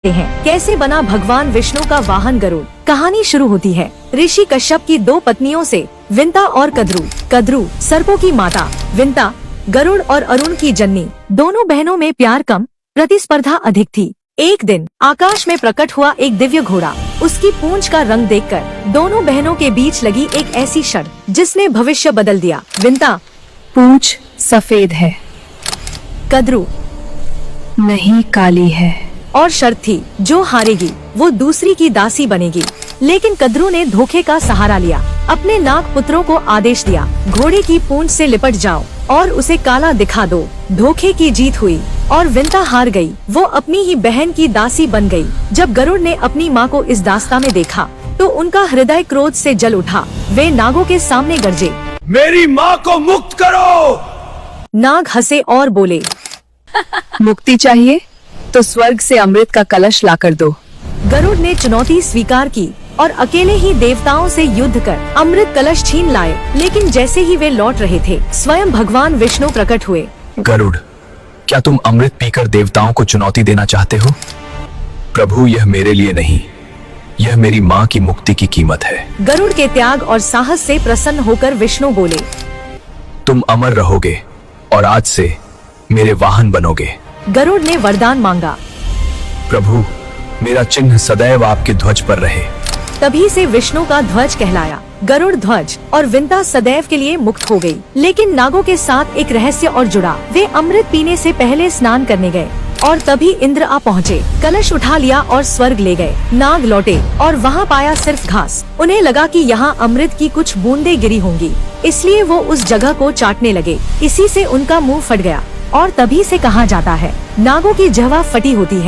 हैं कैसे बना भगवान विष्णु का वाहन गरुड़। कहानी शुरू होती है ऋषि कश्यप की दो पत्नियों से, विंता और कद्रू। कद्रू सर्पों की माता, विंता गरुड़ और अरुण की जननी। दोनों बहनों में प्यार कम, प्रतिस्पर्धा अधिक थी। एक दिन आकाश में प्रकट हुआ एक दिव्य घोड़ा। उसकी पूंछ का रंग देखकर दोनों बहनों के बीच लगी एक ऐसी शर्त जिसने भविष्य बदल दिया। विंता, पूंछ सफेद है। कद्रू, नहीं, काली है। और शर्त थी, जो हारेगी वो दूसरी की दासी बनेगी। लेकिन कद्रू ने धोखे का सहारा लिया। अपने नाग पुत्रों को आदेश दिया, घोड़े की पूंछ से लिपट जाओ और उसे काला दिखा दो। धोखे की जीत हुई और विंता हार गई। वो अपनी ही बहन की दासी बन गई। जब गरुड़ ने अपनी माँ को इस दास्ता में देखा तो उनका हृदय क्रोध से जल उठा। वे नागों के सामने गरजे, मेरी माँ को मुक्त करो। नाग हंसे और बोले, मुक्ति चाहिए तो स्वर्ग से अमृत का कलश लाकर दो। गरुड़ ने चुनौती स्वीकार की और अकेले ही देवताओं से युद्ध कर अमृत कलश छीन लाए। लेकिन जैसे ही वे लौट रहे थे, स्वयं भगवान विष्णु प्रकट हुए। गरुड़, क्या तुम अमृत पीकर देवताओं को चुनौती देना चाहते हो? प्रभु, यह मेरे लिए नहीं, यह मेरी माँ की मुक्ति की कीमत है। गरुड़ के त्याग और साहस से प्रसन्न होकर विष्णु बोले, तुम अमर रहोगे और आज से मेरे वाहन बनोगे। गरुड़ ने वरदान मांगा, प्रभु, मेरा चिन्ह सदैव आपके ध्वज पर रहे। तभी से विष्णु का ध्वज कहलाया गरुड़ ध्वज। और विंता सदैव के लिए मुक्त हो गई। लेकिन नागों के साथ एक रहस्य और जुड़ा। वे अमृत पीने से पहले स्नान करने गए और तभी इंद्र आ पहुँचे। कलश उठा लिया और स्वर्ग ले गए। नाग लौटे और वहाँ पाया सिर्फ घास। उन्हें लगा कि यहाँ अमृत की कुछ बूंदें गिरी होंगी, इसलिए वो उस जगह को चाटने लगे। इसी से उनका मुंह फट गया और तभी से कहा जाता है, नागों की जहवा फटी होती है।